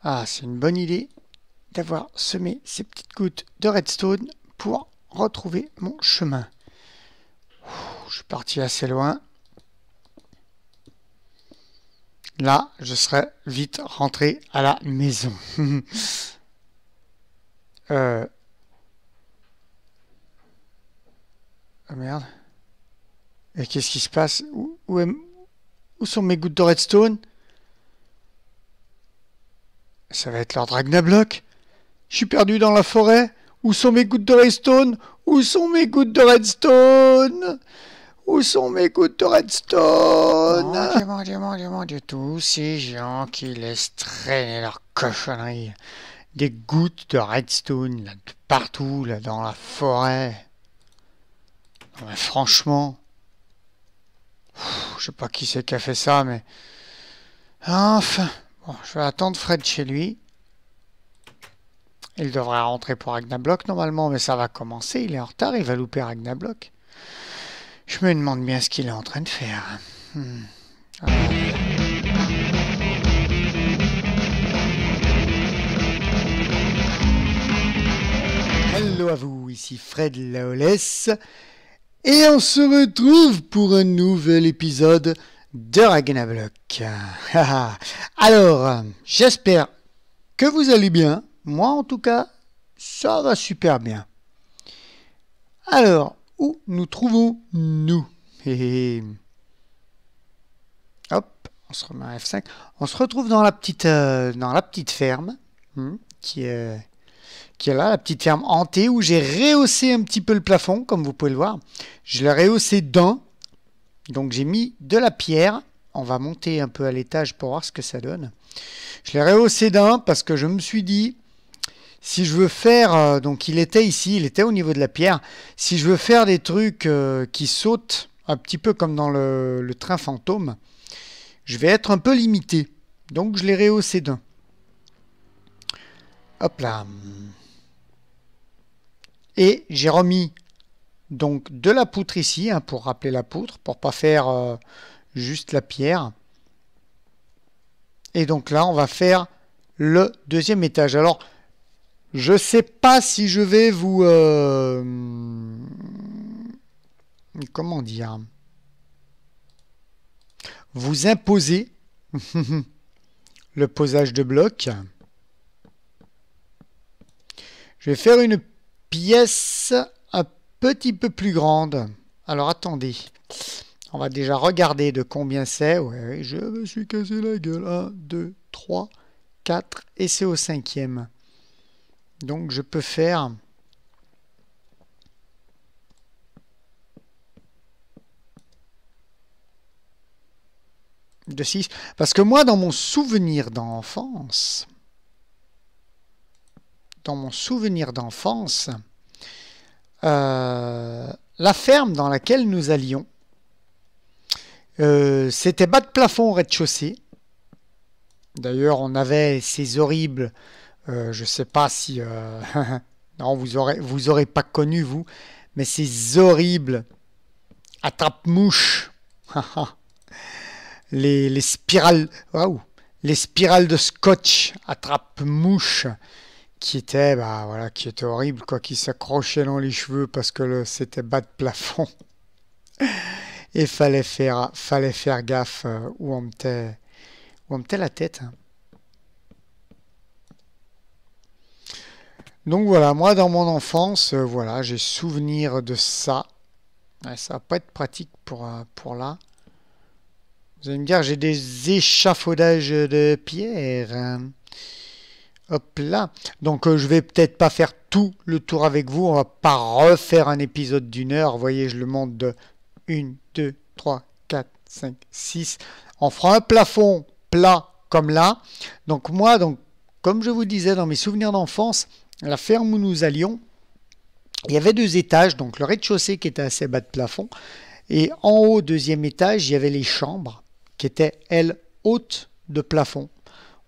Ah, c'est une bonne idée d'avoir semé ces petites gouttes de redstone pour retrouver mon chemin. Je suis parti assez loin. Là, je serais vite rentré à la maison. Oh merde. Et qu'est-ce qui se passe? Où sont mes gouttes de redstone? Ça va être leur Dragnablock. Je suis perdu dans la forêt. Où sont mes gouttes de redstone? Où sont mes gouttes de redstone? Où sont mes gouttes de redstone? Mon Dieu, tous ces gens qui laissent traîner leurs cochonneries. Des gouttes de redstone, là, de partout, là, dans la forêt. Non, mais franchement, je sais pas qui c'est qui a fait ça, mais... Enfin, bon, je vais attendre Fred chez lui. Il devrait rentrer pour Ragnablock normalement, mais ça va commencer, il est en retard, il va louper Ragnablock. Je me demande bien ce qu'il est en train de faire. Hello à vous, ici Fred Laolès. Et on se retrouve pour un nouvel épisode de Ragnablock. Alors, j'espère que vous allez bien. Moi, en tout cas, ça va super bien. Alors, où nous trouvons-nous? Hop, on se remet à F5. On se retrouve dans la petite ferme qui est là, la petite ferme hantée où j'ai rehaussé un petit peu le plafond, comme vous pouvez le voir. Je l'ai rehaussé d'un, donc j'ai mis de la pierre. On va monter un peu à l'étage pour voir ce que ça donne. Je l'ai rehaussé d'un parce que je me suis dit, si je veux faire, donc il était au niveau de la pierre, si je veux faire des trucs qui sautent, un petit peu comme dans le train fantôme, je vais être un peu limité. Donc je l'ai rehaussé d'un. Hop là. Et j'ai remis donc de la poutre ici, pour rappeler la poutre, pour pas faire juste la pierre. Et donc là, on va faire le deuxième étage. Alors, je sais pas si je vais vous... comment dire? Vous imposer le posage de blocs. Je vais faire une pièce un petit peu plus grande. Alors attendez, on va déjà regarder de combien c'est. Ouais, je me suis cassé la gueule. 1, 2, 3, 4 et c'est au 5e. Donc je peux faire de 6. Parce que moi, dans mon souvenir d'enfance, la ferme dans laquelle nous allions, c'était bas de plafond au rez-de-chaussée. D'ailleurs, on avait ces horribles, je sais pas si, non, vous aurez pas connu vous, mais ces horribles attrape-mouches, les spirales, waouh, les spirales de scotch attrape-mouches. Qui était horrible, quoi, qui s'accrochait dans les cheveux parce que c'était bas de plafond. Et fallait faire gaffe où on mettait la tête. Donc voilà, moi dans mon enfance, voilà, j'ai souvenir de ça. Ouais, ça va pas être pratique pour là. Vous allez me dire, j'ai des échafaudages de pierre. Hop là. Donc je vais peut-être pas faire tout le tour avec vous. On va pas refaire un épisode d'1 heure. Vous voyez, je le monte de 1, 2, 3, 4, 5, 6. On fera un plafond plat comme là. Donc moi, comme je vous disais dans mes souvenirs d'enfance, la ferme où nous allions, il y avait 2 étages. Donc le rez-de-chaussée qui était assez bas de plafond. Et en haut, 2e étage, il y avait les chambres qui étaient, elles, hautes de plafond.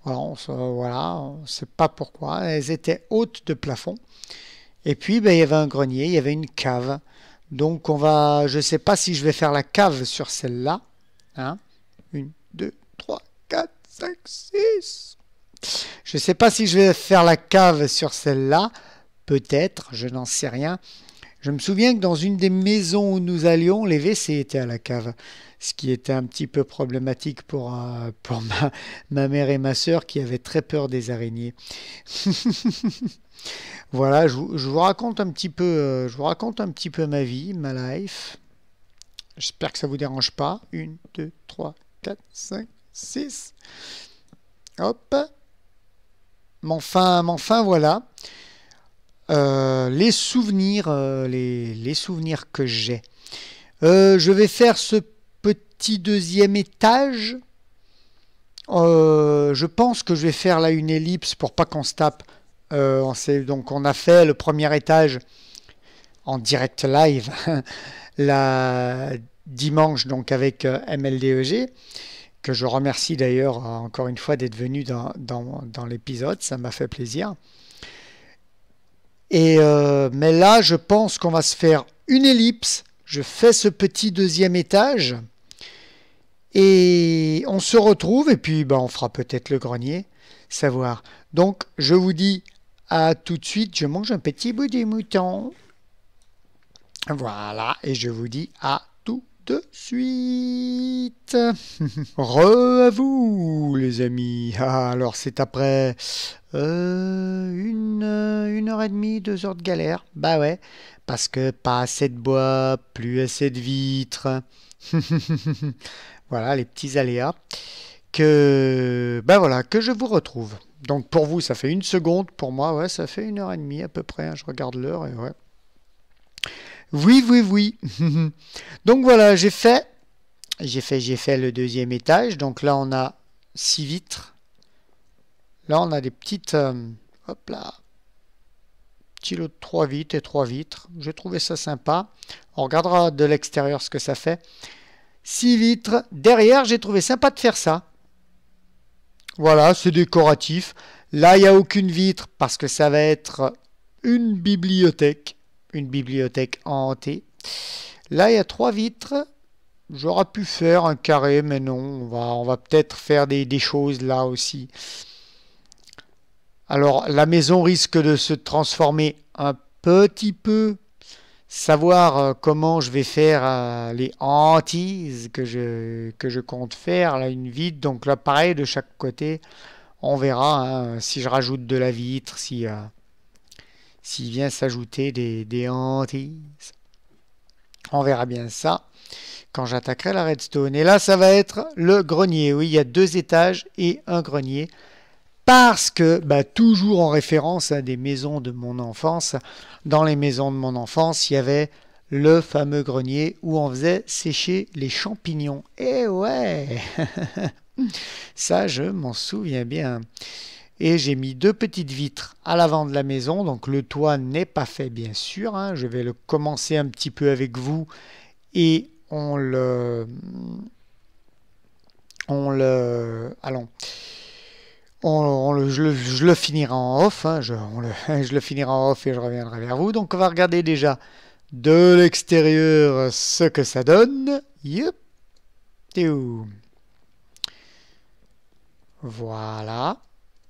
Voilà, on ne sait pas pourquoi. Elles étaient hautes de plafond. Et puis, il y avait un grenier, il y avait une cave. Donc, je ne sais pas si je vais faire la cave sur celle-là. 1, 2, 3, 4, 5, 6. Je ne sais pas si je vais faire la cave sur celle-là. Peut-être, je n'en sais rien. Je me souviens que dans une des maisons où nous allions, les WC étaient à la cave. Ce qui était un petit peu problématique pour ma mère et ma sœur qui avaient très peur des araignées. Voilà, je vous raconte un petit peu, je vous raconte un petit peu ma vie, ma life. J'espère que ça vous dérange pas. Une, 2, 3, 4, 5, 6. Hop. Mais enfin voilà. Les souvenirs que j'ai. Je vais faire ce petit deuxième étage. Je pense que je vais faire là une ellipse pour pas qu'on se tape. Donc on a fait le premier étage en direct live la dimanche donc avec MLDEG, que je remercie d'ailleurs encore une fois d'être venu dans l'épisode, ça m'a fait plaisir. Mais là je pense qu'on va se faire une ellipse, je fais ce petit deuxième étage et on se retrouve et puis on fera peut-être le grenier, savoir. Donc je vous dis à tout de suite, je mange un petit bout des moutons. Voilà, et je vous dis à tout de suite. Re à vous, les amis. Ah, alors c'est après une heure et demie, 2 heures de galère. Bah ouais, parce que pas assez de bois, plus assez de vitres. Voilà les petits aléas que je vous retrouve. Donc pour vous, ça fait 1 seconde. Pour moi, ouais, ça fait 1 heure et demie à peu près, hein. Je regarde l'heure et ouais. Oui, oui, oui. Donc voilà, j'ai fait le deuxième étage. Donc là, on a 6 vitres. Là, on a des petites, hop là, petit lot de 3 vitres et 3 vitres. J'ai trouvé ça sympa. On regardera de l'extérieur ce que ça fait. 6 vitres. Derrière, j'ai trouvé sympa de faire ça. Voilà, c'est décoratif. Là, il n'y a aucune vitre parce que ça va être une bibliothèque. Une bibliothèque hantée. Là, il y a 3 vitres. J'aurais pu faire un carré, mais non. On va peut-être faire des choses là aussi. Alors, la maison risque de se transformer un petit peu. Savoir comment je vais faire les hantises que je compte faire. Là, une vitre. Donc là, pareil, de chaque côté. On verra hein, si je rajoute de la vitre, s'il vient s'ajouter des hantises. On verra bien ça quand j'attaquerai la redstone. Et là, ça va être le grenier. Oui, il y a 2 étages et un grenier. Parce que, toujours en référence à des maisons de mon enfance, dans les maisons de mon enfance, il y avait le fameux grenier où on faisait sécher les champignons. Et ouais, ça, je m'en souviens bien. Et j'ai mis 2 petites vitres à l'avant de la maison. Donc le toit n'est pas fait, bien sûr, hein. Je vais le commencer un petit peu avec vous et allons, je le finirai en off, hein, je le finirai en off et je reviendrai vers vous. Donc on va regarder déjà de l'extérieur ce que ça donne. Yup. T'es où? Voilà.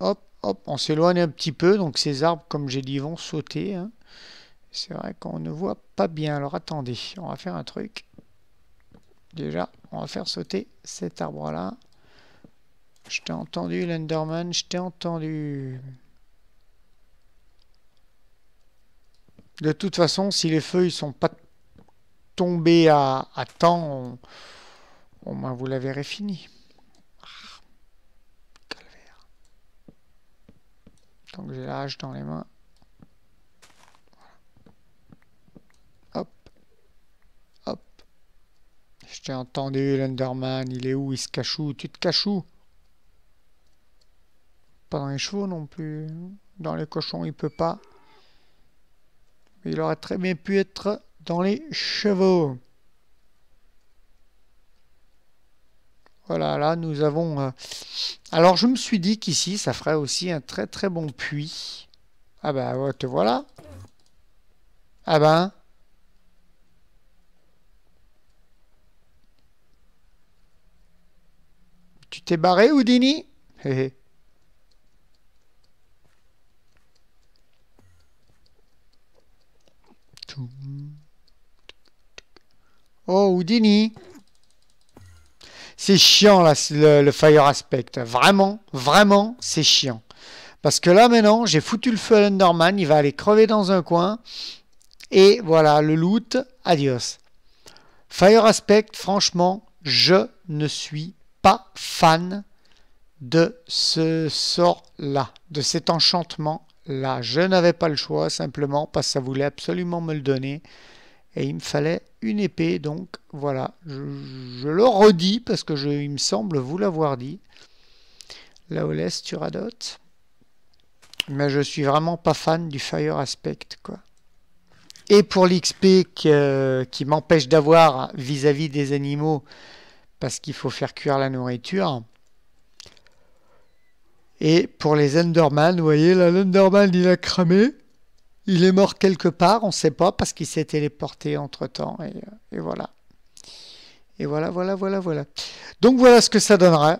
Hop, hop, on s'éloigne un petit peu. Donc ces arbres, comme j'ai dit, vont sauter, hein. C'est vrai qu'on ne voit pas bien. Alors attendez, on va faire un truc. Déjà, on va faire sauter cet arbre-là. Je t'ai entendu, l'Enderman, je t'ai entendu. De toute façon, si les feuilles sont pas tombées à temps, au moins vous la verrez fini. Ah, calvaire. Tant que j'ai la hache dans les mains. Hop, hop. Je t'ai entendu, l'Enderman, il est où? Il se cache où? Tu te caches où? Pas dans les chevaux non plus. Dans les cochons, il peut pas. Il aurait très bien pu être dans les chevaux. Voilà, là nous avons... Alors je me suis dit qu'ici, ça ferait aussi un très très bon puits. Ah bah ouais, te voilà. Ah ben... Tu t'es barré, Houdini? Hé hé. Oh, Houdini. C'est chiant, là, le Fire Aspect. Vraiment, vraiment, c'est chiant. Parce que là, maintenant, j'ai foutu le feu à l'Enderman. Il va aller crever dans un coin. Et voilà, le loot, adios. Fire Aspect, franchement, je ne suis pas fan de ce sort-là, de cet enchantement-là. Je n'avais pas le choix, simplement, parce que ça voulait absolument me le donner. Et il me fallait une épée, donc voilà. Je le redis, parce que il me semble vous l'avoir dit. Là où l'est, tu radotes. Mais je suis vraiment pas fan du Fire Aspect, quoi. Et pour l'XP qui m'empêche d'avoir vis-à-vis des animaux, parce qu'il faut faire cuire la nourriture. Et pour les Enderman, vous voyez, là, l'Enderman, il a cramé. Il est mort quelque part, on ne sait pas, parce qu'il s'est téléporté entre-temps. Et voilà. Et voilà. Donc voilà ce que ça donnerait.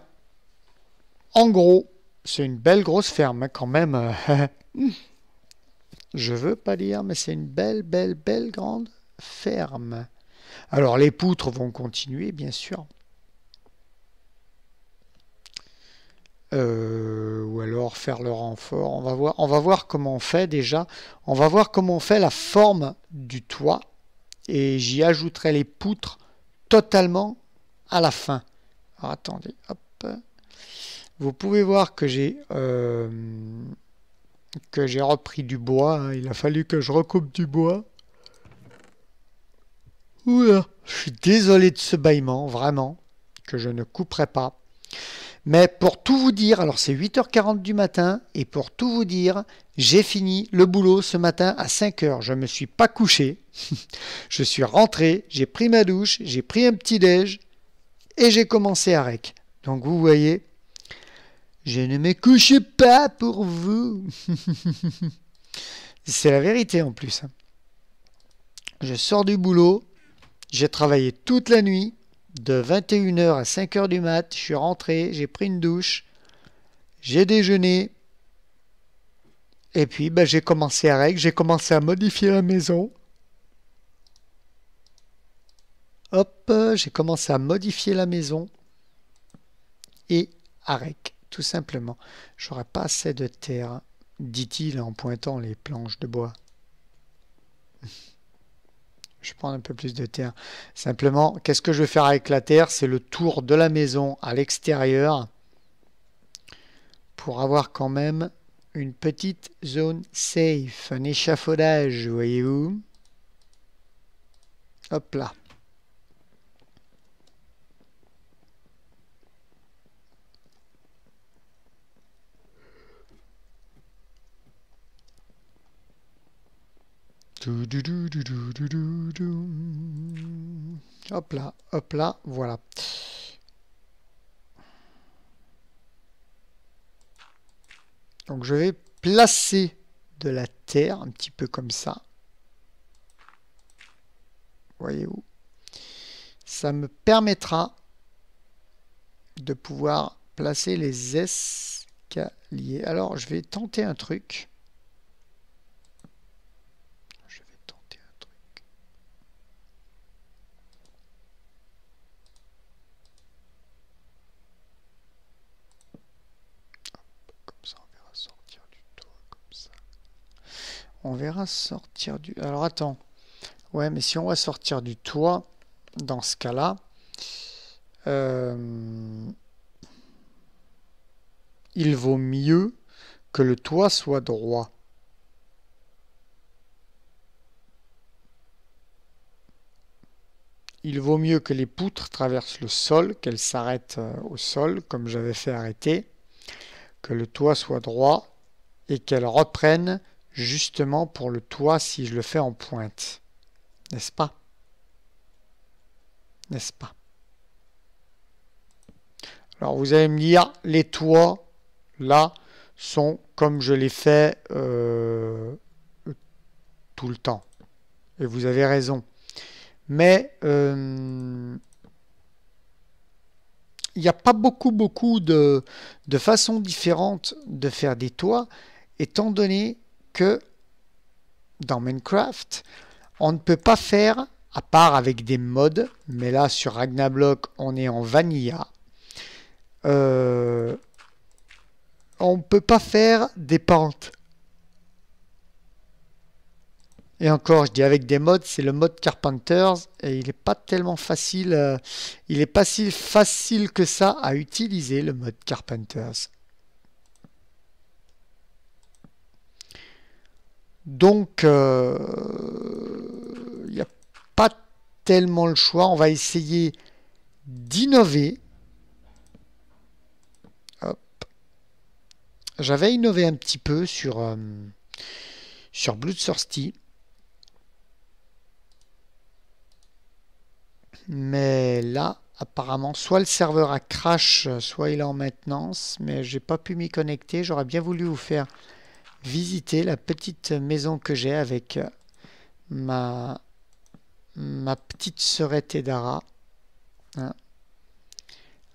En gros, c'est une belle grosse ferme, hein, quand même. Je veux pas dire, mais c'est une belle grande ferme. Alors les poutres vont continuer, bien sûr. Ou alors faire le renfort. On va voir comment on fait déjà. On va voir comment on fait la forme du toit. Et j'y ajouterai les poutres totalement à la fin. Alors attendez, hop. Vous pouvez voir que j'ai repris du bois. Hein. Il a fallu que je recoupe du bois. Oula, je suis désolé de ce bâillement, vraiment, que je ne couperai pas. Mais pour tout vous dire, alors c'est 8h40 du matin, et pour tout vous dire, j'ai fini le boulot ce matin à 5h. Je ne me suis pas couché. Je suis rentré, j'ai pris ma douche, j'ai pris un petit déj, et j'ai commencé à rec. Donc vous voyez, je ne me couche pas pour vous. C'est la vérité en plus. Je sors du boulot, j'ai travaillé toute la nuit, de 21h à 5h du mat, je suis rentré, j'ai pris une douche, j'ai déjeuné, et puis j'ai commencé à règle, j'ai commencé à modifier la maison. Hop, j'ai commencé à modifier la maison, et à rec, tout simplement. J'aurais pas assez de terre, dit-il en pointant les planches de bois. Je prends un peu plus de terre. Simplement, qu'est-ce que je vais faire avec la terre? C'est le tour de la maison à l'extérieur pour avoir quand même une petite zone safe, un échafaudage, voyez-vous? Hop là. Hop là, voilà. Donc je vais placer de la terre un petit peu comme ça. Voyez-vous? Ça me permettra de pouvoir placer les escaliers. Alors je vais tenter un truc. On verra sortir du... Alors attends. Ouais, mais si on va sortir du toit, dans ce cas-là, il vaut mieux que le toit soit droit. Il vaut mieux que les poutres traversent le sol, qu'elles s'arrêtent au sol, comme j'avais fait arrêter, que le toit soit droit et qu'elles reprennent justement pour le toit si je le fais en pointe. N'est-ce pas? N'est-ce pas? Alors vous allez me dire, les toits, là, sont comme je l'ai fait tout le temps. Et vous avez raison. Mais il n'y a pas beaucoup de façons différentes de faire des toits, étant donné que dans Minecraft, on ne peut pas faire à part avec des mods, mais là sur Ragnablock on est en vanilla. On ne peut pas faire des pentes. Et encore, je dis avec des mods, c'est le mode Carpenters et il n'est pas tellement facile. Il est pas si facile que ça à utiliser le mode Carpenters. Donc, il n'y a pas tellement le choix. On va essayer d'innover. J'avais innové un petit peu sur Bloodthirsty. Mais là, apparemment, soit le serveur a crash, soit il est en maintenance. Mais j'ai pas pu m'y connecter. J'aurais bien voulu vous faire visiter la petite maison que j'ai avec ma petite sœurette Edara, hein,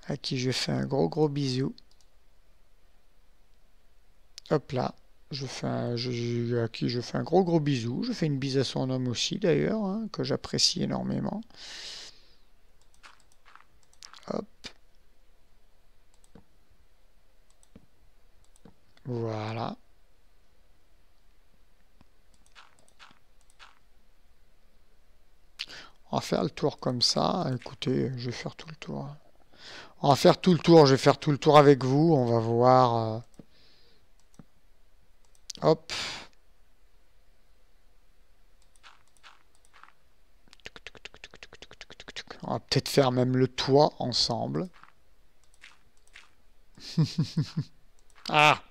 à qui je fais un gros bisou. Hop là, à qui je fais un gros bisou. Je fais une bise à son homme aussi d'ailleurs, hein, que j'apprécie énormément. Hop. Voilà. On va faire le tour comme ça. Écoutez, je vais faire tout le tour. On va faire tout le tour. Je vais faire tout le tour avec vous. On va voir. Hop. On va peut-être faire même le toit ensemble. Ah!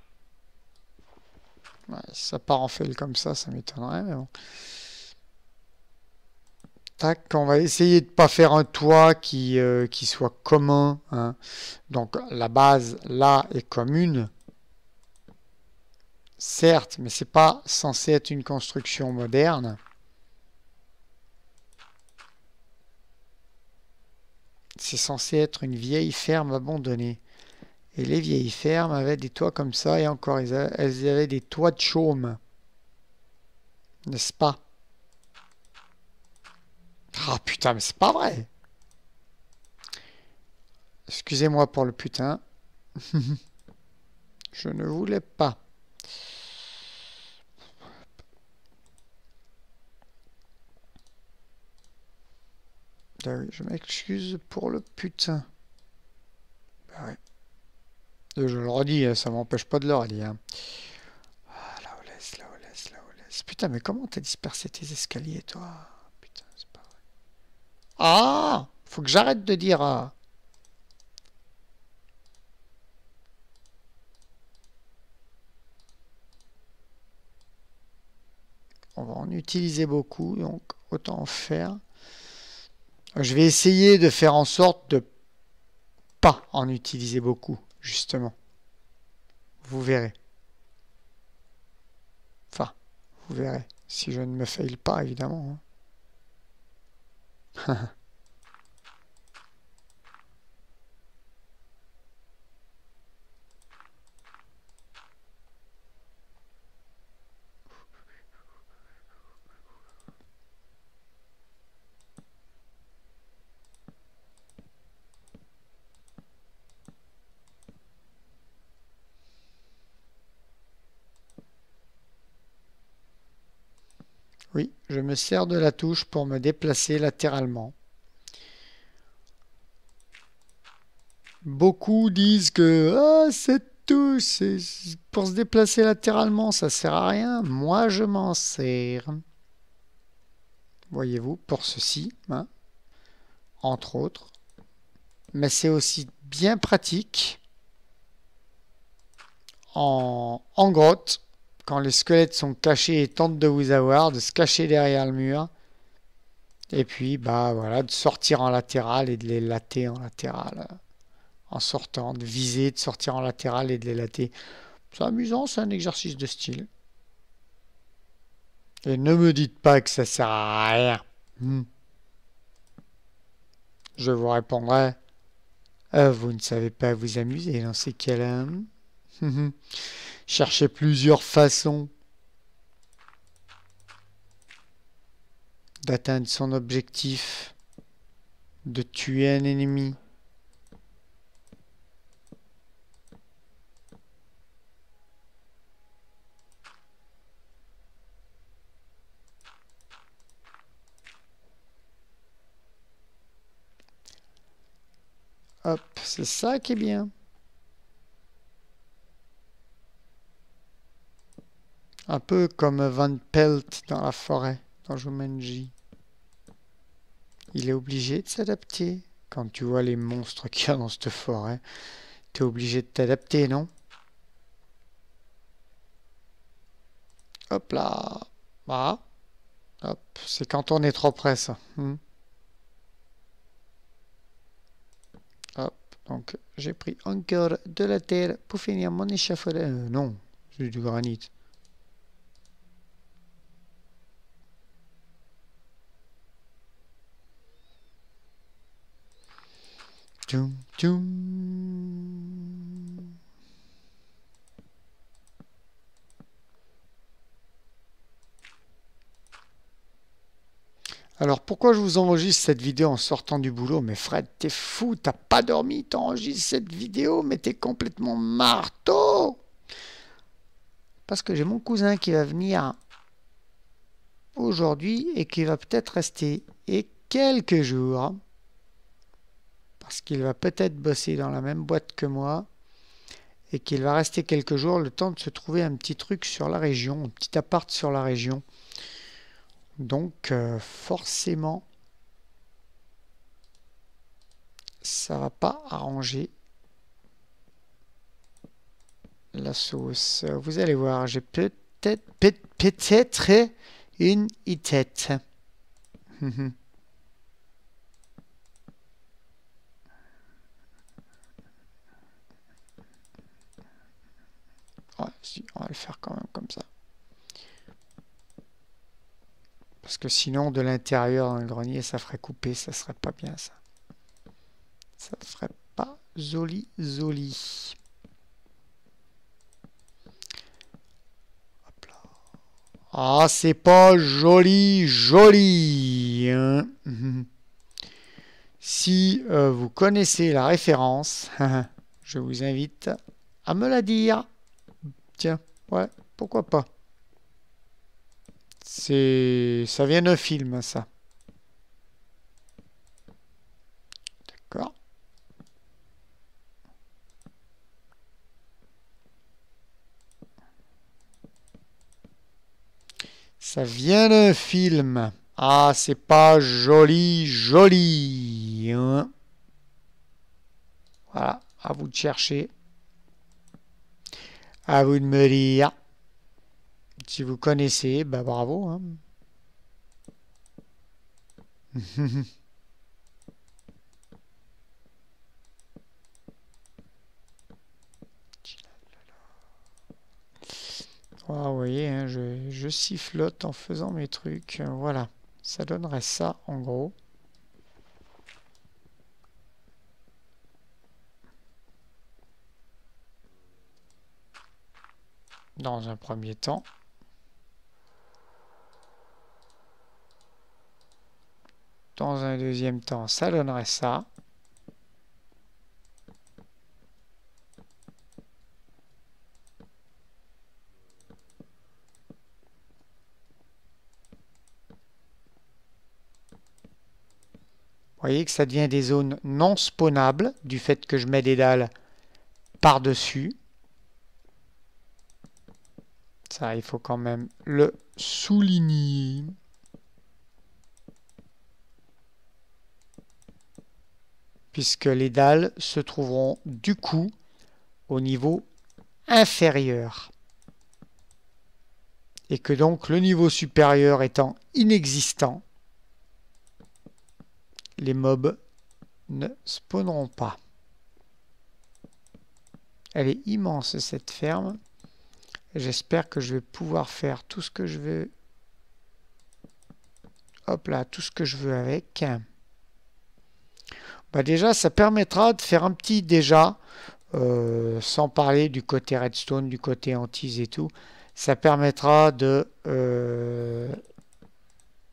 Ouais, si ça part en fail comme ça m'étonnerait, mais bon. Tac, on va essayer de ne pas faire un toit qui soit commun, hein. Donc la base là est commune. Certes, mais c'est pas censé être une construction moderne. C'est censé être une vieille ferme abandonnée. Et les vieilles fermes avaient des toits comme ça, et encore, elles avaient des toits de chaume. N'est-ce pas? Ah putain, mais c'est pas vrai! Excusez-moi pour le putain. Je ne voulais pas. Ah oui, je m'excuse pour le putain. Bah ouais. Je le redis, ça m'empêche pas de le redire. Ah, là où laisse, là où laisse, là où laisse. Putain, mais comment t'as dispersé tes escaliers, toi? Putain, c'est pas vrai. Ah! Faut que j'arrête de dire ah. On va en utiliser beaucoup, donc autant en faire. Je vais essayer de faire en sorte de pas en utiliser beaucoup, justement. Vous verrez. Enfin, vous verrez. Si je ne me faille pas, évidemment. Hein. Oui, je me sers de la touche pour me déplacer latéralement. Beaucoup disent que cette touche, pour se déplacer latéralement, ça sert à rien. Moi, je m'en sers. Voyez-vous, pour ceci, hein, entre autres. Mais c'est aussi bien pratique en grotte, quand les squelettes sont cachés et tentent de vous avoir, de se cacher derrière le mur. Et puis, bah voilà, de sortir en latéral et de les latter en latéral. En sortant, de viser, de sortir en latéral et de les latter. C'est amusant, c'est un exercice de style. Et ne me dites pas que ça sert à rien. Je vous répondrai. Vous ne savez pas vous amuser dans ces cas-là. Cherchez plusieurs façons d'atteindre son objectif, de tuer un ennemi. Hop, c'est ça qui est bien. Un peu comme Van Pelt dans la forêt, dans Jumanji. Il est obligé de s'adapter. Quand tu vois les monstres qu'il y a dans cette forêt, tu es obligé de t'adapter, non? Hop là. Bah. Hop, c'est quand on est trop près, ça. Hop, donc j'ai pris encore de la terre pour finir mon échafaudage. Non, c'est du granit. Tchoum, tchoum. Alors pourquoi je vous enregistre cette vidéo en sortant du boulot? Mais Fred, t'es fou, t'as pas dormi, t'enregistres cette vidéo, mais t'es complètement marteau! Parce que j'ai mon cousin qui va venir aujourd'hui et qui va peut-être rester et quelques jours. Parce qu'il va peut-être bosser dans la même boîte que moi et qu'il va rester quelques jours le temps de se trouver un petit truc sur la région, un petit appart sur la région. Donc forcément, ça va pas arranger la sauce. Vous allez voir, j'ai peut-être une tête. Ouais, si, on va le faire quand même comme ça. Parce que sinon, de l'intérieur dans le grenier, ça ferait couper, ça serait pas bien ça. Ça ne ferait pas joli, joli. Hop là. Ah, c'est pas joli, joli. Hein. Si vous connaissez la référence, je vous invite à me la dire. Tiens, ouais, pourquoi pas. Ça vient d'un film, ça. D'accord. Ça vient d'un film. Ah, c'est pas joli, joli. Hein. Voilà, à vous de chercher. À vous de me dire. Si vous connaissez, bah bravo. Hein. Oh, vous voyez, hein, je sifflote en faisant mes trucs. Voilà, ça donnerait ça en gros. Dans un premier temps. Dans un deuxième temps, ça donnerait ça. Vous voyez que ça devient des zones non spawnables du fait que je mets des dalles par-dessus. Ça, il faut quand même le souligner. Puisque les dalles se trouveront du coup au niveau inférieur. Et que donc le niveau supérieur étant inexistant, les mobs ne spawneront pas. Elle est immense cette ferme. J'espère que je vais pouvoir faire tout ce que je veux. Hop là, tout ce que je veux avec. Bah déjà, ça permettra de faire un petit déjà, sans parler du côté redstone, du côté hantise et tout. Ça permettra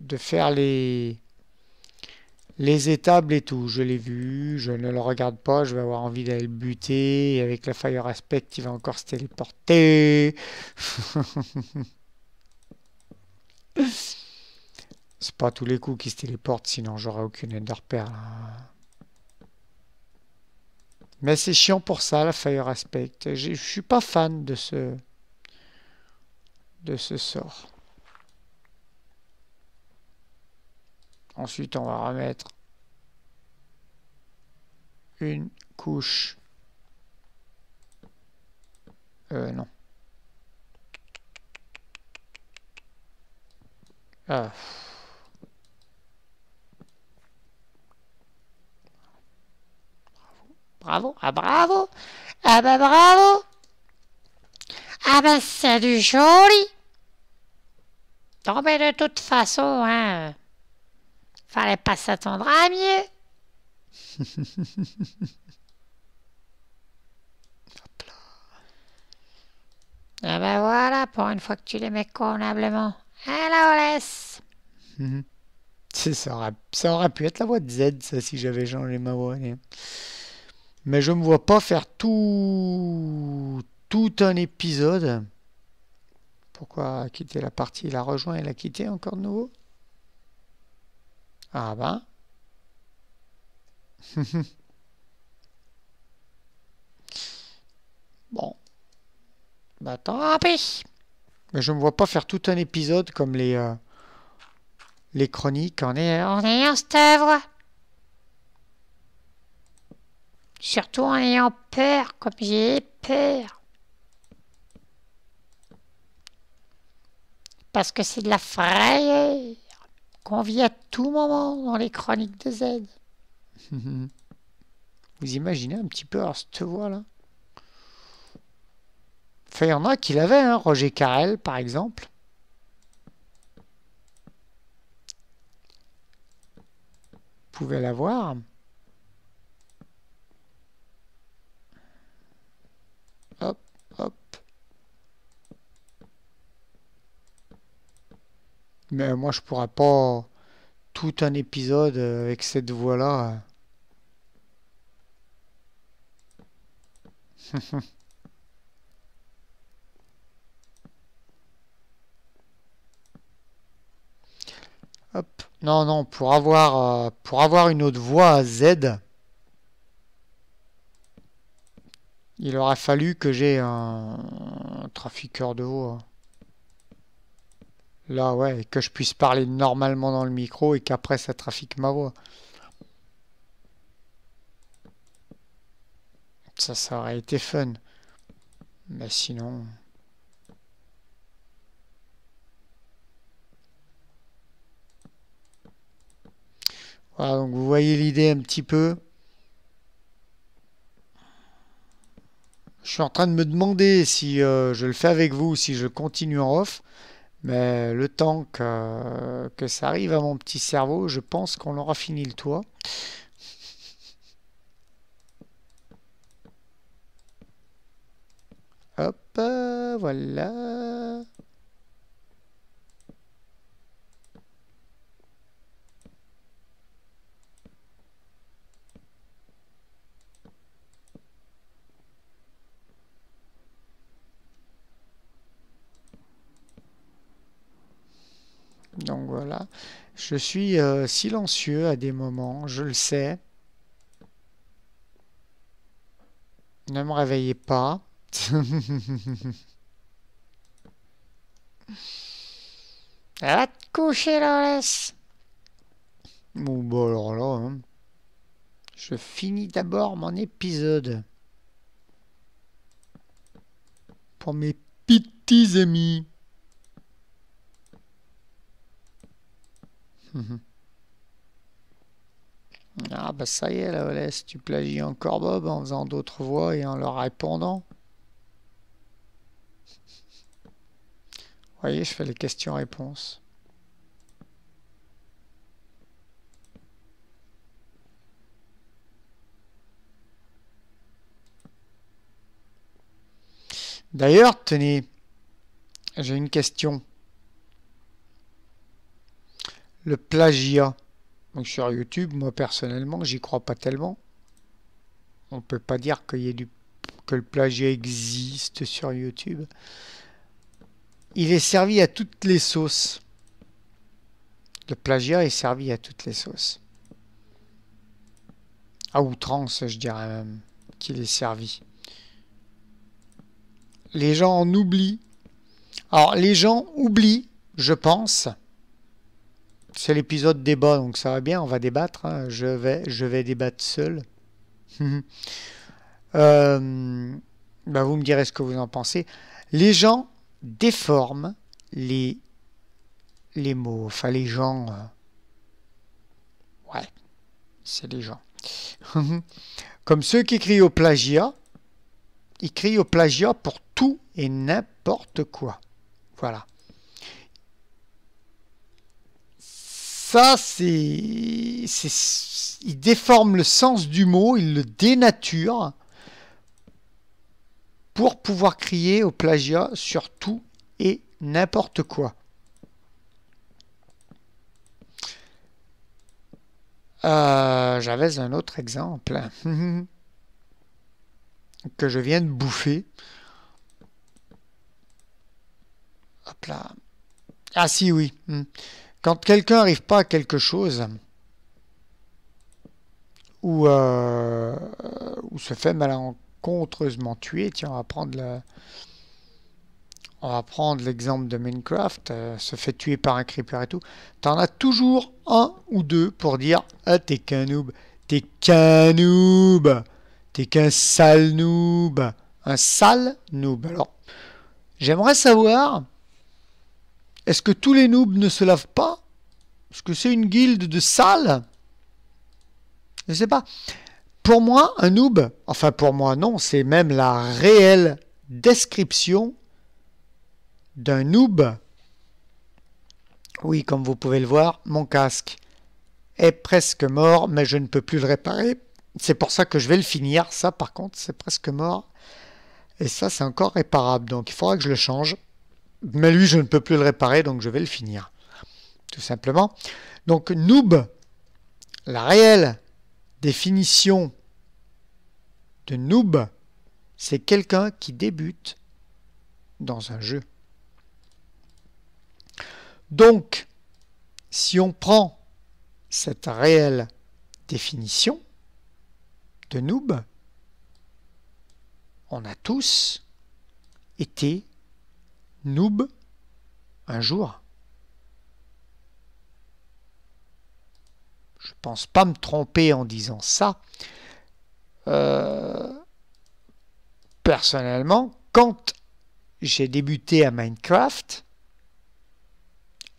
de faire les étables et tout. Je l'ai vu, je ne le regarde pas, je vais avoir envie d'aller le buter. Et avec le Fire Aspect, il va encore se téléporter. C'est pas tous les coups qui se téléportent, sinon j'aurais aucune Ender Pearl. Mais c'est chiant pour ça, la Fire Aspect. Je suis pas fan de ce sort. Ensuite, on va remettre une couche. Non. Ah. Bravo, ah bravo, ah bah bravo, ah bah c'est du joli. Non mais de toute façon, hein, fallait pas s'attendre à mieux. Ah bah voilà, pour une fois que tu les mets convenablement. Alors laisse. Ça aurait pu être la voix de Z, ça, si j'avais changé ma voix. Mais je me vois pas faire tout un épisode. Pourquoi quitter la partie? Il a rejoint, il a quitté encore de nouveau? Ah ben. Bon. Bah tant pis. Mais je me vois pas faire tout un épisode comme les chroniques en ayant cette œuvre. Surtout en ayant peur, comme j'ai peur. Parce que c'est de la frayeur qu'on vit à tout moment dans les chroniques de Z. Vous imaginez un petit peu alors cette voix-là? Enfin, il y en a qui l'avaient, hein, Roger Carrel, par exemple. Vous pouvez l'avoir. Hop, hop. Mais moi, je pourrais pas tout un épisode avec cette voix-là. Hop. Non, non, pour avoir une autre voix à Z, il aurait fallu que j'ai un trafiqueur de voix. Là, ouais, et que je puisse parler normalement dans le micro et qu'après ça trafique ma voix. Ça aurait été fun. Mais sinon... Voilà, donc vous voyez l'idée un petit peu. Je suis en train de me demander si je le fais avec vous ou si je continue en off. Mais le temps que ça arrive à mon petit cerveau, je pense qu'on aura fini le toit. Hop, voilà. Donc voilà. Je suis silencieux à des moments, je le sais. Ne me réveillez pas. Va te coucher, Loris. Bon, bah alors là, hein. Je finis d'abord mon épisode. Pour mes petits amis. Ah bah ça y est, là, laisse, tu plagies encore Bob en faisant d'autres voix et en leur répondant. Vous voyez, je fais les questions-réponses. D'ailleurs, tenez, j'ai une question. le plagiat. Donc sur YouTube, moi personnellement, j'y crois pas tellement. On peut pas dire qu'il y ait que le plagiat existe sur YouTube. Il est servi à toutes les sauces. Le plagiat est servi à toutes les sauces. À outrance, je dirais même qu'il est servi. Les gens en oublient. Alors, les gens oublient, je pense. C'est l'épisode débat, donc ça va bien, on va débattre. Hein. Je vais débattre seul. Bah vous me direz ce que vous en pensez. Les gens déforment les mots. Enfin, les gens... ouais, c'est les gens. Comme ceux qui crient au plagiat. Ils crient au plagiat pour tout et n'importe quoi. Voilà. Ça, ils déforment le sens du mot, ils le dénaturent pour pouvoir crier au plagiat sur tout et n'importe quoi. J'avais un autre exemple que je viens de bouffer. Hop là. Ah si, oui. Quand quelqu'un n'arrive pas à quelque chose, ou se fait malencontreusement tuer, tiens, on va prendre l'exemple de Minecraft, se fait tuer par un creeper et tout, t'en as toujours un ou deux pour dire « Ah, t'es qu'un noob, t'es qu'un noob, t'es qu'un sale noob, un sale noob. » Alors, j'aimerais savoir, est-ce que tous les noobs ne se lavent pas? Est-ce que c'est une guilde de sales? Je ne sais pas. Pour moi, un noob, enfin pour moi non, c'est même la réelle description d'un noob. Oui, comme vous pouvez le voir, mon casque est presque mort, mais je ne peux plus le réparer. C'est pour ça que je vais le finir. Ça, par contre, c'est presque mort. Et ça, c'est encore réparable. Donc, il faudra que je le change. Mais lui, je ne peux plus le réparer, donc je vais le finir. Tout simplement. Donc, noob, la réelle définition de noob, c'est quelqu'un qui débute dans un jeu. Donc, si on prend cette réelle définition de noob, on a tous été noob un jour. Je ne pense pas me tromper en disant ça. Personnellement, quand j'ai débuté à Minecraft,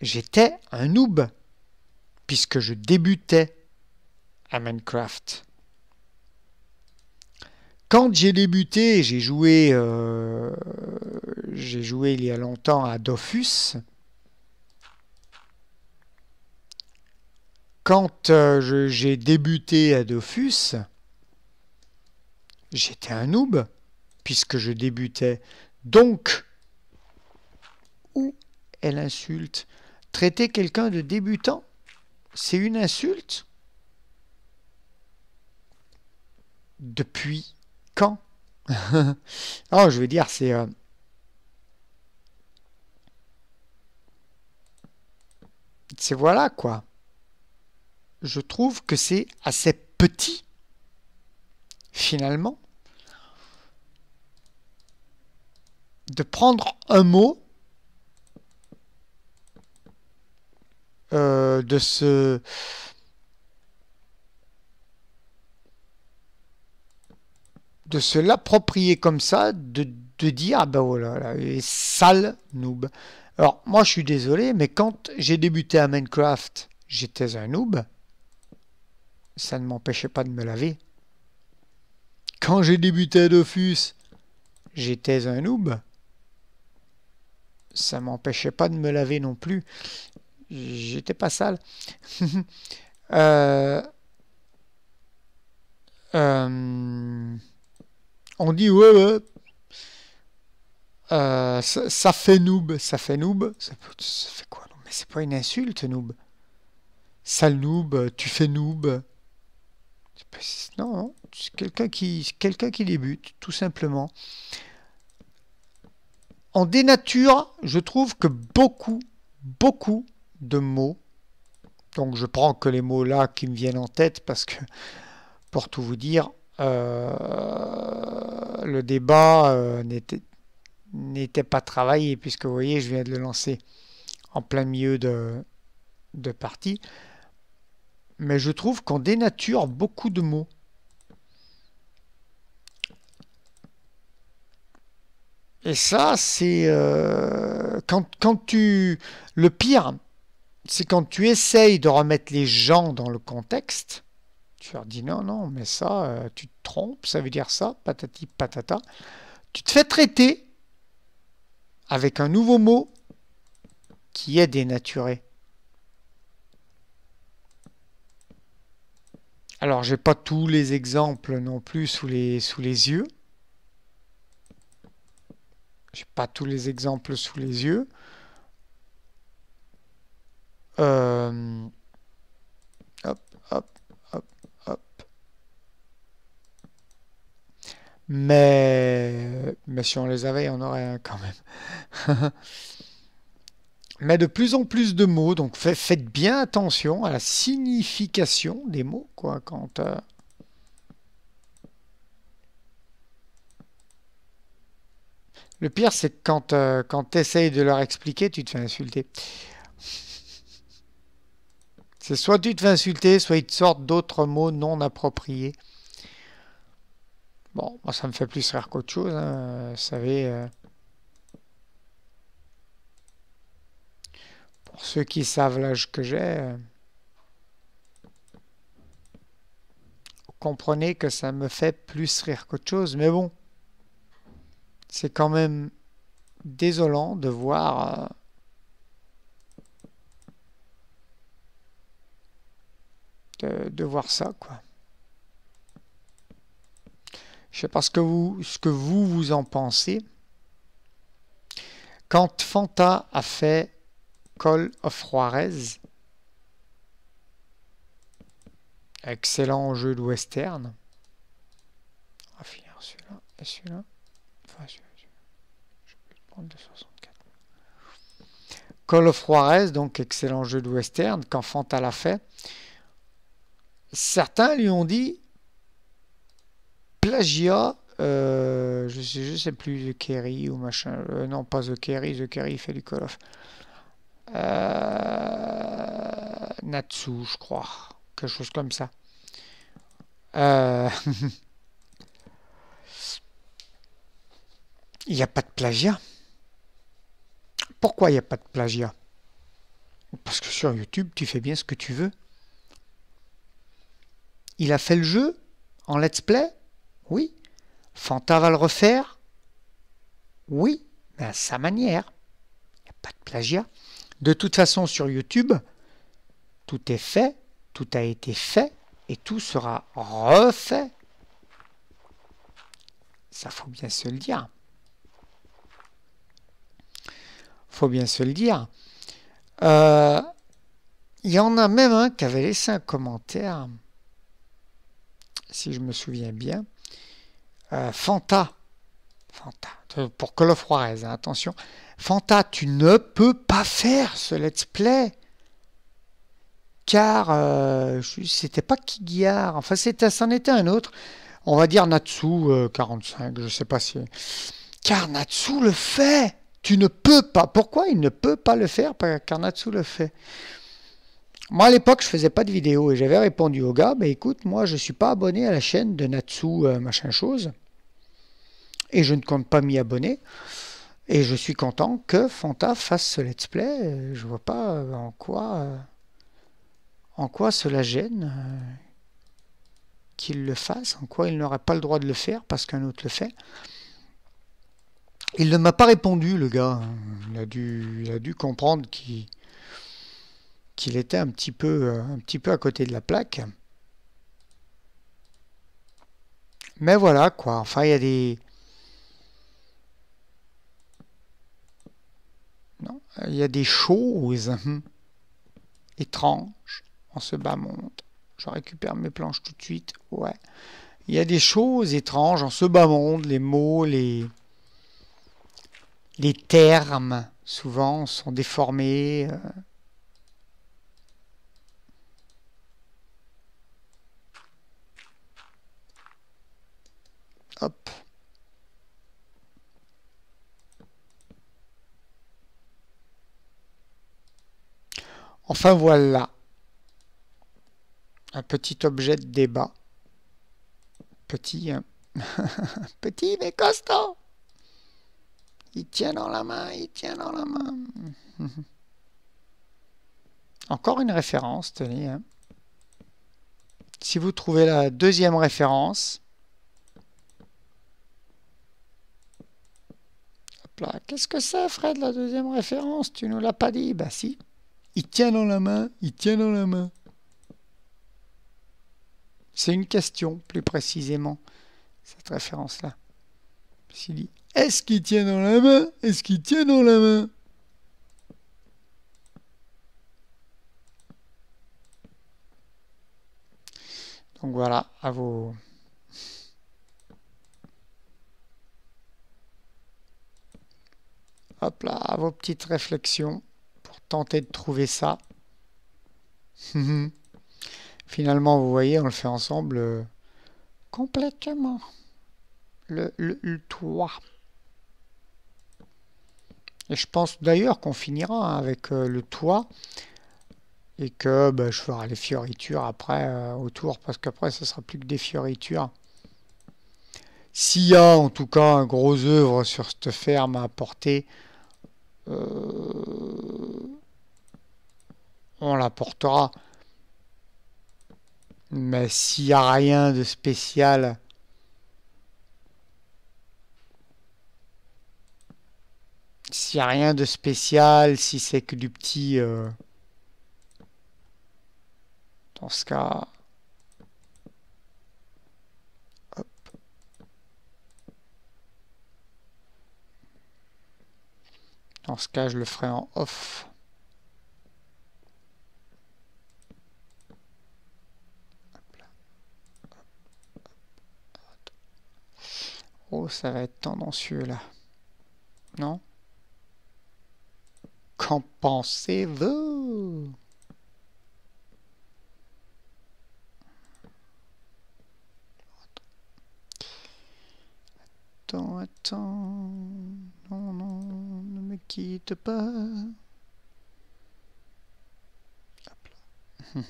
j'étais un noob, puisque je débutais à Minecraft. Quand j'ai débuté, j'ai joué il y a longtemps à Dofus. Quand j'ai débuté à Dofus, j'étais un noob, puisque je débutais. Donc, où est l'insulte? Traiter quelqu'un de débutant, c'est une insulte? Depuis quand? Oh, je veux dire, c'est... c'est voilà, quoi. Je trouve que c'est assez petit, finalement, de prendre un mot, de se l'approprier comme ça, de dire, ah ben voilà, sale noob. Alors, moi je suis désolé, mais quand j'ai débuté à Minecraft, j'étais un noob. Ça ne m'empêchait pas de me laver. Quand j'ai débuté à Dofus, j'étais un noob. Ça ne m'empêchait pas de me laver non plus. J'étais pas sale. On dit ouais. Ça fait noob. Ça fait noob. Ça fait quoi? Non, mais c'est pas une insulte, noob. Sale noob, tu fais noob. Non, non, c'est quelqu'un qui débute, tout simplement. On dénature, je trouve que beaucoup de mots. Donc je prends que les mots là qui me viennent en tête parce que, pour tout vous dire, le débat n'était pas travaillé puisque vous voyez, je viens de le lancer en plein milieu de partie. Mais je trouve qu'on dénature beaucoup de mots. Et ça, c'est quand tu... Le pire, c'est quand tu essayes de remettre les gens dans le contexte. Tu leur dis non, non, mais ça, tu te trompes, ça veut dire ça, patati patata. Tu te fais traiter avec un nouveau mot qui est dénaturé. Alors, j'ai pas tous les exemples non plus sous les yeux. J'ai pas tous les exemples sous les yeux. Hop, hop, hop, hop. Mais si on les avait, on aurait un quand même. Mais de plus en plus de mots, donc faites bien attention à la signification des mots, quoi, quand... Le pire, c'est que quand tu essayes de leur expliquer, tu te fais insulter. C'est soit tu te fais insulter, soit ils te sortent d'autres mots non appropriés. Bon, moi ça me fait plus rire qu'autre chose, hein. Vous savez, pour ceux qui savent l'âge que j'ai, vous comprenez que ça me fait plus rire qu'autre chose. Mais bon, c'est quand même désolant de voir... de voir ça, quoi. Je sais pas ce que vous en pensez. Quand Fanta a fait Call of Juarez, excellent jeu de western. On va finir celui-là et celui-là. Enfin, je vais prendre le 64. Call of Juarez, donc excellent jeu de western, quand Fanta l'a fait, certains lui ont dit plagiat, je sais plus, The Kerry ou machin. Non, pas The Kerry fait du Call of. Natsu, je crois. Quelque chose comme ça. Il n'y a pas de plagiat. Pourquoi il n'y a pas de plagiat? Parce que sur YouTube, tu fais bien ce que tu veux. Il a fait le jeu en let's play? Oui. Fanta va le refaire? Oui, mais à sa manière. Il n'y a pas de plagiat. De toute façon, sur YouTube, tout est fait, tout a été fait, et tout sera refait. Ça, faut bien se le dire. Faut bien se le dire. Il y en a même un qui avait laissé un commentaire, si je me souviens bien. Fanta, pour Call of Juarez, hein, attention. Fanta, tu ne peux pas faire ce let's play. Car c'était pas Kiguiar, enfin c'en était un autre. On va dire Natsu 45, je sais pas si. Car Natsu le fait. Tu ne peux pas. Pourquoi il ne peut pas le faire? Car Natsu le fait. Moi à l'époque je faisais pas de vidéo et j'avais répondu au gars, bah écoute, moi je suis pas abonné à la chaîne de Natsu machin chose. Et je ne compte pas m'y abonner. Et je suis content que Fanta fasse ce let's play. Je vois pas en quoi cela gêne qu'il le fasse, en quoi il n'aurait pas le droit de le faire parce qu'un autre le fait. Il ne m'a pas répondu, le gars. Il a dû comprendre qu'il était un petit peu à côté de la plaque. Mais voilà, quoi. Enfin, il y a des... Non, il y a des choses étranges. en ce bas monde. Je récupère mes planches tout de suite. Ouais. Il y a des choses étranges en ce bas monde. Les mots, les termes, souvent, sont déformés. Hop. Enfin voilà. Un petit objet de débat. Petit, hein. Petit mais costaud. Il tient dans la main, il tient dans la main. Encore une référence, tenez. Hein. Si vous trouvez la deuxième référence, hop là, qu'est-ce que c'est, Fred, la deuxième référence? Tu nous l'as pas dit? Bah si. Il tient dans la main, il tient dans la main. C'est une question, plus précisément, cette référence-là. S'il dit, est-ce qu'il tient dans la main? Est-ce qu'il tient dans la main? Donc voilà, à vos... Hop là, à vos petites réflexions pour tenter de trouver ça. Finalement, vous voyez, on le fait ensemble complètement. Le toit. Et je pense d'ailleurs qu'on finira hein, avec le toit et que bah, je ferai les fioritures après autour parce qu'après, ce sera plus que des fioritures. S'il y a en tout cas un gros œuvre sur cette ferme à apporter, on l'apportera. Mais s'il n'y a rien de spécial, si c'est que du petit, dans ce cas, hop. Dans ce cas, je le ferai en off. Oh, ça va être tendancieux là. Non? Qu'en pensez-vous? Attends. Non, non, ne me quitte pas. Hop là.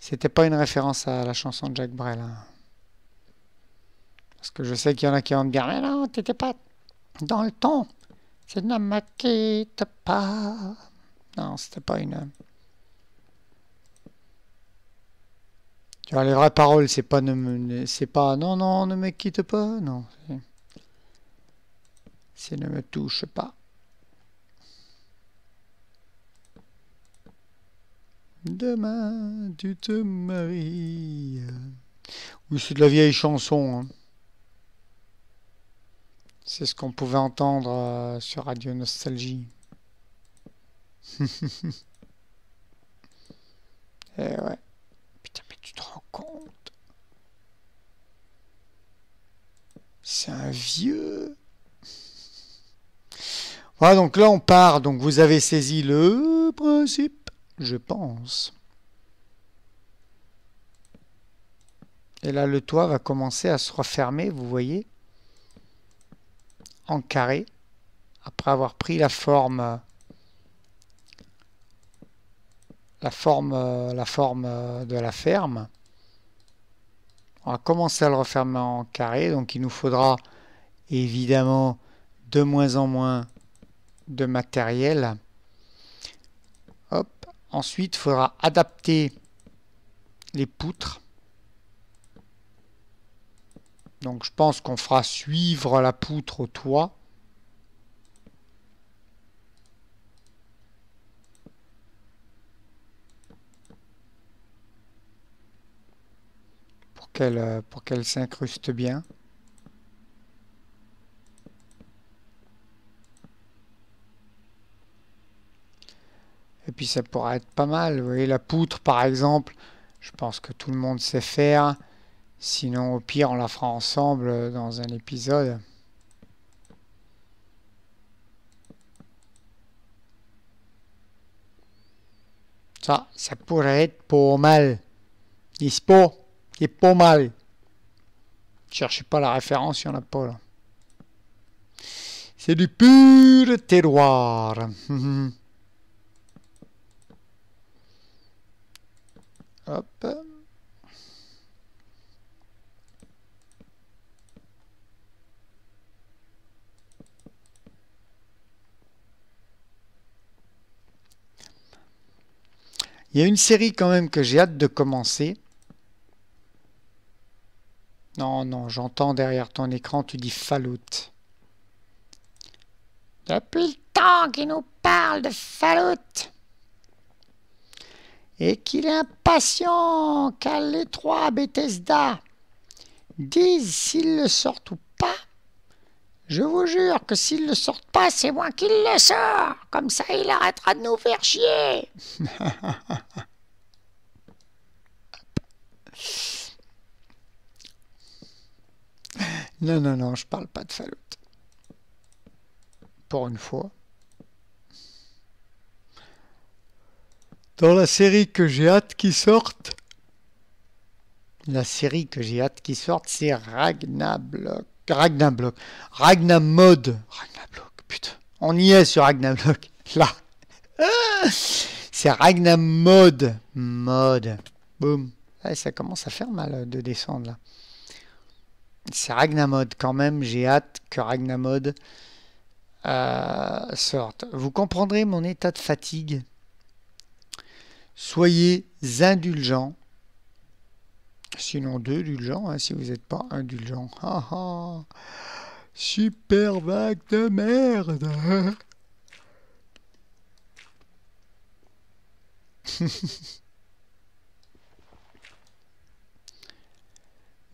C'était pas une référence à la chanson de Jacques Brel. Hein. Parce que je sais qu'il y en a qui vont me dire, mais non, t'étais pas dans le ton. C'est ne me quitte pas. Non, c'était pas une... Tu vois, les vraies paroles, c'est pas, c'est pas non, non, ne me quitte pas. Non, c'est ne me touche pas. Demain, tu te maries. Oui, c'est de la vieille chanson. Hein. C'est ce qu'on pouvait entendre sur Radio Nostalgie. Eh ouais. Putain, mais tu te rends compte? C'est un vieux. Voilà, donc là on part. Donc vous avez saisi le principe, je pense. Et là le toit va commencer à se refermer, vous voyez, en carré, après avoir pris la forme de la ferme. On va commencer à le refermer en carré, donc il nous faudra évidemment de moins en moins de matériel. Hop. Ensuite, il faudra adapter les poutres. Donc je pense qu'on fera suivre la poutre au toit. Pour qu'elle s'incruste bien. Et puis ça pourrait être pas mal. Vous voyez, la poutre, par exemple, je pense que tout le monde sait faire. Sinon, au pire, on la fera ensemble dans un épisode. Ça pourrait être pas mal. N'est-ce pas? C'est pas mal. Cherchez pas la référence, il n'y en a pas là. C'est du pur terroir. Hop. Il y a une série quand même que j'ai hâte de commencer. Non, non, j'entends derrière ton écran, tu dis Fallout. Depuis le temps qu'il nous parle de Fallout. Et qu'il est impatient qu'à l'E3 Bethesda disent s'ils le sortent ou pas. Je vous jure que s'ils le sortent pas, c'est moi qui le sors. Comme ça, il arrêtera de nous faire chier. Non, non, non, je parle pas de Fallout. Pour une fois. Dans la série que j'ai hâte qu'il sorte, c'est Ragnablock. Ragnamod. Putain. On y est sur Ragnablock. Là. C'est Ragnamod. Mode. Boum. Ouais, ça commence à faire mal de descendre là. C'est Ragnamod quand même. J'ai hâte que Ragnamod sorte. Vous comprendrez mon état de fatigue. Soyez indulgents. Sinon indulgents, hein, si vous n'êtes pas indulgents. Ah, ah. Super vague de merde.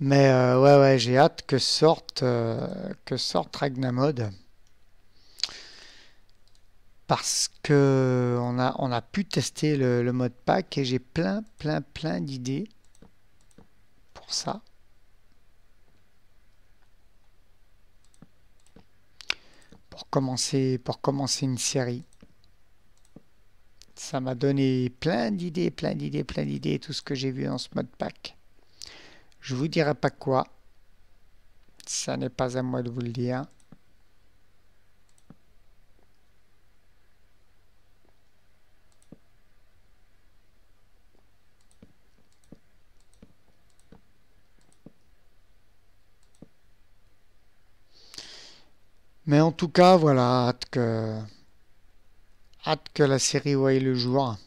Mais ouais, j'ai hâte que sorte Ragnamod. Parce que on a pu tester le mode pack et j'ai plein d'idées pour ça. Pour commencer une série. Ça m'a donné plein d'idées, tout ce que j'ai vu dans ce mode pack. Je vous dirai pas quoi. Ça n'est pas à moi de vous le dire. Mais en tout cas, voilà, hâte que la série voie le jour.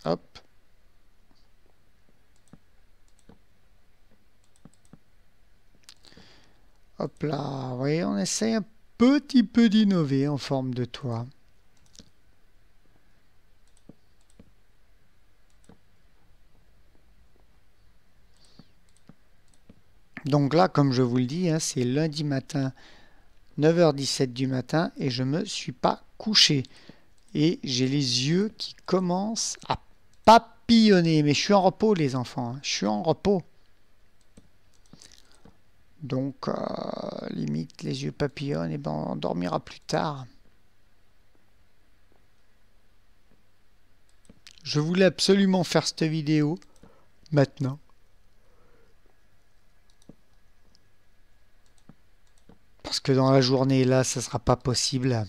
Hop. Hop là, vous voyez, on essaie un petit peu d'innover en forme de toit. Donc là, comme je vous le dis, hein, c'est lundi matin, 9h17 du matin, et je me suis pas couché. Et j'ai les yeux qui commencent à papillonner. Mais je suis en repos, les enfants. Hein. Je suis en repos. Donc, limite, les yeux papillonnent, et ben on dormira plus tard. Je voulais absolument faire cette vidéo maintenant. Parce que dans la journée, là, ça sera pas possible.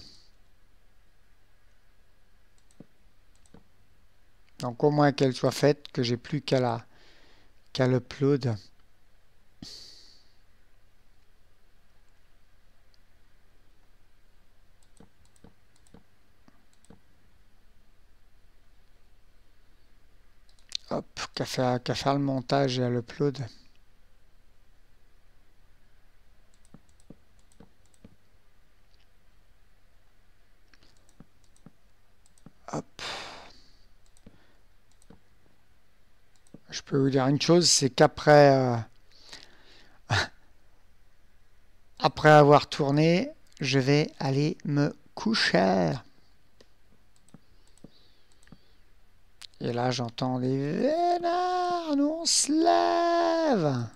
Donc au moins qu'elle soit faite, que j'ai plus qu'à l'upload. Hop, qu'à faire le montage et à l'upload. Hop. Je peux vous dire une chose, c'est qu'après après avoir tourné, je vais aller me coucher. Et là, j'entends des vénards. Nous, on se lève.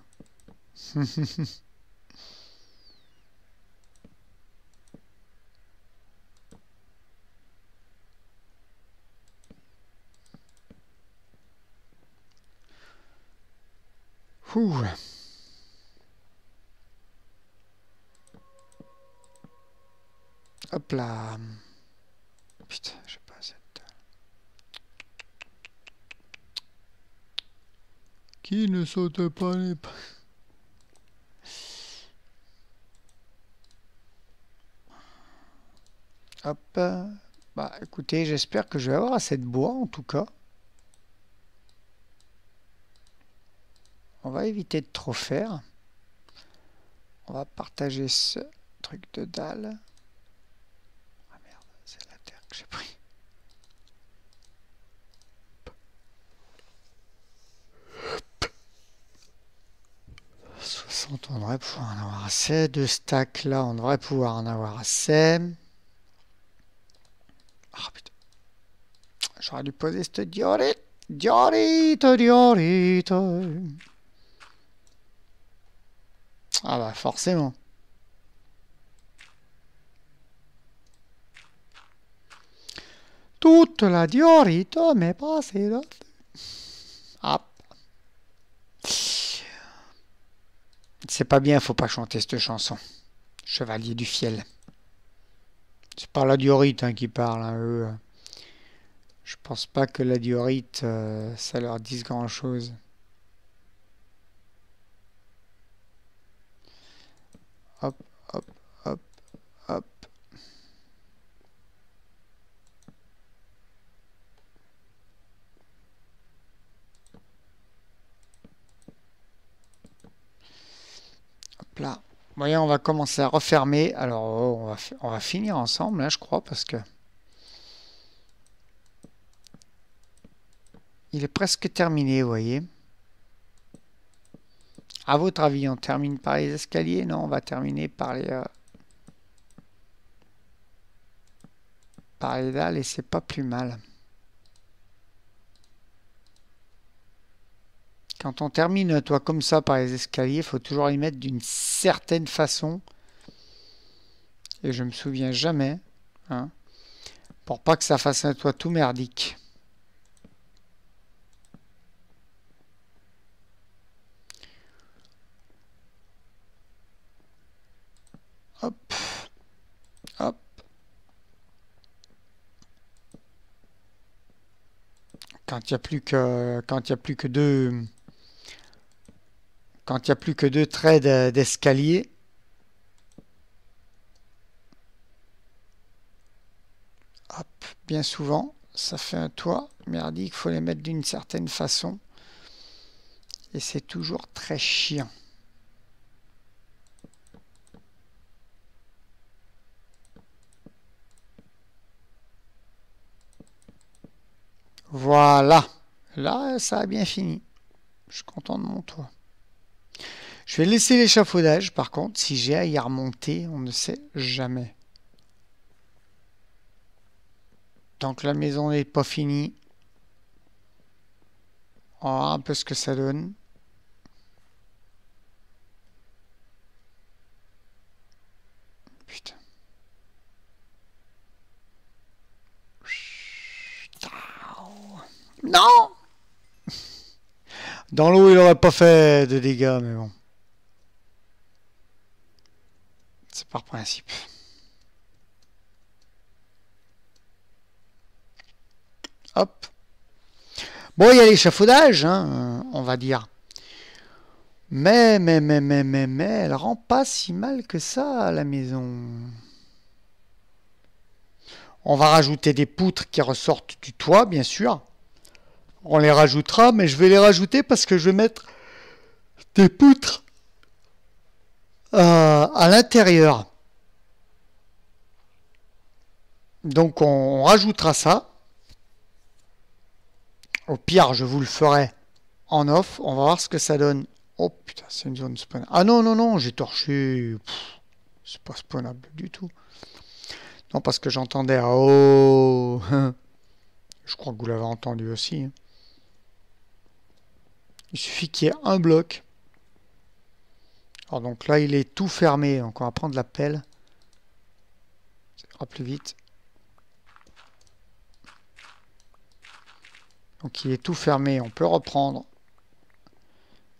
Ouh. Hop là. Putain, je sais pas cette... Qui ne saute pas les pas. Hop. Bah écoutez, j'espère que je vais avoir assez de bois en tout cas. On va éviter de trop faire. On va partager ce truc de dalle. Ah merde, c'est la terre que j'ai pris. 60, on devrait pouvoir en avoir assez. De stacks là, on devrait pouvoir en avoir assez. Ah putain. J'aurais dû poser cette diorite. Diorite. Ah bah forcément. Toute la diorite m'est passée là. Hop. C'est pas bien, faut pas chanter cette chanson. Chevalier du fiel. C'est pas la diorite qui parle, hein, eux. Je pense pas que la diorite, ça leur dise grand chose. Hop, hop, hop, hop. Hop là. Vous voyez, on va commencer à refermer. Alors, oh, on va finir ensemble, là, je crois, parce que... Il est presque terminé, vous voyez. À votre avis, on termine par les escaliers? Non, on va terminer par les dalles et c'est pas plus mal. Quand on termine, toi, comme ça, par les escaliers, il faut toujours les mettre d'une certaine façon. Et je me souviens jamais, hein, pour pas que ça fasse un toit tout merdique. Hop, hop. Quand il n'y a plus que deux, quand il n'y a plus que deux traits d'escalier, hop, bien souvent, ça fait un toit merdique, il faut les mettre d'une certaine façon. Et c'est toujours très chiant. Voilà. Là, ça a bien fini. Je suis content de mon toit. Je vais laisser l'échafaudage, par contre, si j'ai à y remonter, on ne sait jamais. Tant que la maison n'est pas finie, on va voir un peu ce que ça donne. Putain. Non! Dans l'eau, il aurait pas fait de dégâts, mais bon. C'est par principe. Hop. Bon, il y a l'échafaudage, hein, on va dire. Mais, elle rend pas si mal que ça, la maison. On va rajouter des poutres qui ressortent du toit, bien sûr. On les rajoutera, mais je vais les rajouter parce que je vais mettre des poutres à l'intérieur. Donc on rajoutera ça. Au pire, je vous le ferai en off. On va voir ce que ça donne. Oh putain, c'est une zone spawn. Ah non, non, non, j'ai torché. Pff. C'est pas spawnable du tout. Non, parce que j'entendais un oh. Je crois que vous l'avez entendu aussi. Il suffit qu'il y ait un bloc. Alors donc là, il est tout fermé. Donc on va prendre la pelle. Ça ira plus vite. Donc il est tout fermé. On peut reprendre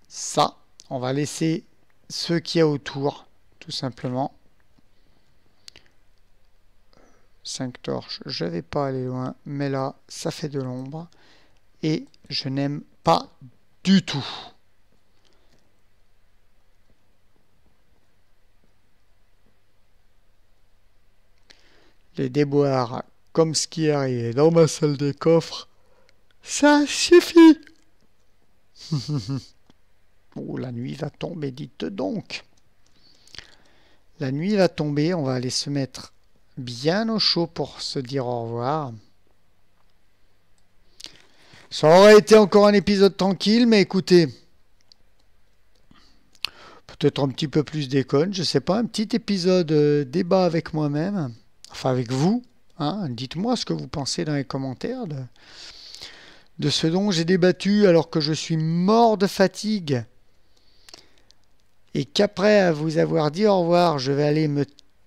ça. On va laisser ce qu'il y a autour, tout simplement. 5 torches, je vais pas aller loin, mais là, ça fait de l'ombre. Et je n'aime pas du tout. Les déboires, comme ce qui est arrivé dans ma salle des coffres, ça suffit. Oh, la nuit va tomber, dites donc. La nuit va tomber, on va aller se mettre bien au chaud pour se dire au revoir. Ça aurait été encore un épisode tranquille, mais écoutez, peut-être un petit peu plus déconne, je sais pas, un petit épisode débat avec moi-même, enfin avec vous, hein. Dites-moi ce que vous pensez dans les commentaires de ce dont j'ai débattu alors que je suis mort de fatigue et qu'après à vous avoir dit au revoir, je vais aller me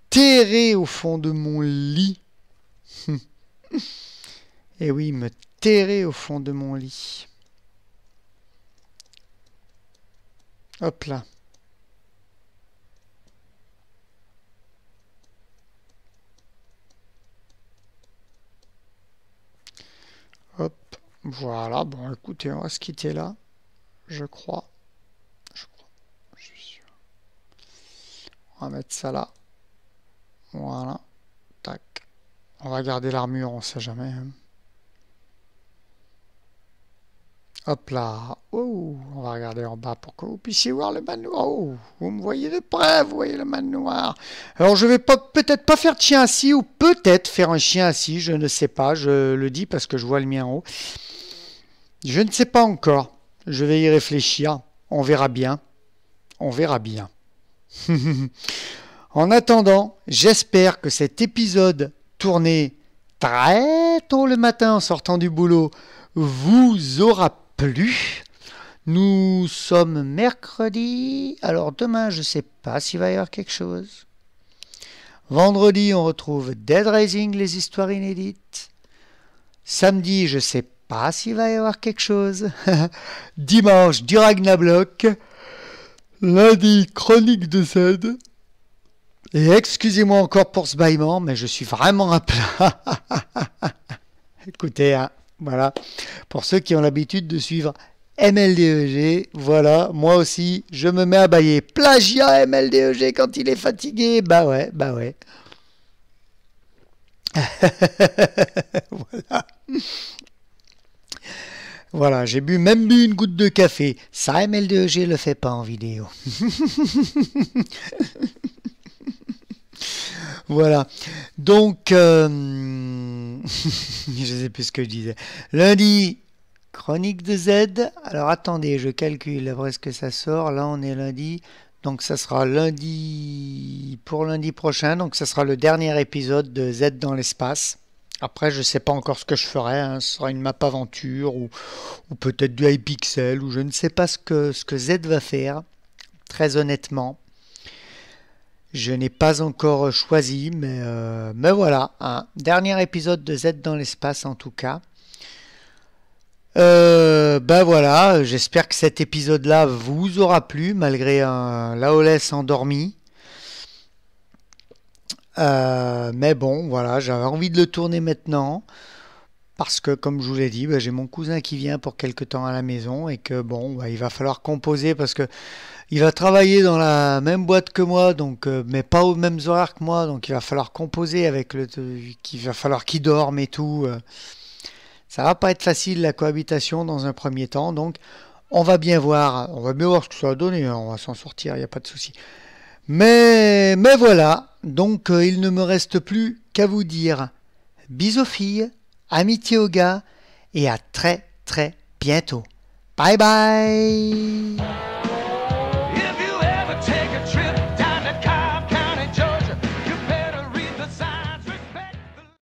terrer au fond de mon lit. Et oui, me terrer au fond de mon lit. Hop là. Hop, voilà. Bon, écoutez, on va se quitter là. Je crois. Je suis sûr. On va mettre ça là. Voilà. Tac. On va garder l'armure, on sait jamais. Hein. Hop là. Oh, on va regarder en bas pour que vous puissiez voir le manoir. Oh, vous me voyez de près, vous voyez le manoir. Alors je vais peut-être pas faire de chien assis ou peut-être faire un chien assis, je ne sais pas. Je le dis parce que je vois le mien en haut. Je ne sais pas encore. Je vais y réfléchir. On verra bien. On verra bien. En attendant, j'espère que cet épisode tourné très tôt le matin en sortant du boulot vous aura plu. Nous sommes mercredi. Alors demain, je ne sais pas s'il va y avoir quelque chose. Vendredi, on retrouve Dead Rising, les histoires inédites. Samedi, je ne sais pas s'il va y avoir quelque chose. Dimanche, du Ragnarok. Lundi, Chronique de Z. Et excusez-moi encore pour ce bâillement, mais je suis vraiment à plat. Écoutez, hein, voilà. Pour ceux qui ont l'habitude de suivre MLDEG, voilà, moi aussi, je me mets à bâiller. Plagiat MLDEG quand il est fatigué. Bah ouais, bah ouais. Voilà. Voilà, j'ai même bu une goutte de café. Ça, MLDEG le fait pas en vidéo. Voilà. Donc, je sais plus ce que je disais. Lundi, Chronique de Z. Alors, attendez, je calcule après ce que ça sort. Là, on est lundi. Donc, ça sera lundi pour lundi prochain. Donc, ça sera le dernier épisode de Z dans l'espace. Après, je ne sais pas encore ce que je ferai. Hein. Ce sera une map aventure ou peut-être du iPixel ou je ne sais pas ce que Z va faire. Très honnêtement. Je n'ai pas encore choisi, mais voilà, un dernier épisode de Z dans l'espace en tout cas. Ben voilà, j'espère que cet épisode-là vous aura plu, malgré un Laoles endormi. Mais bon, voilà, j'avais envie de le tourner maintenant. Parce que, comme je vous l'ai dit, j'ai mon cousin qui vient pour quelque temps à la maison et que bon, il va falloir composer parce que il va travailler dans la même boîte que moi, donc mais pas aux mêmes horaires que moi, donc il va falloir composer avec qu'il va falloir qu'il dorme et tout. Ça va pas être facile la cohabitation dans un premier temps, donc on va bien voir ce que ça va donner, hein, on va s'en sortir, il n'y a pas de souci. Mais voilà, donc il ne me reste plus qu'à vous dire bisous aux filles. Amitié aux gars et à très très bientôt. Bye bye.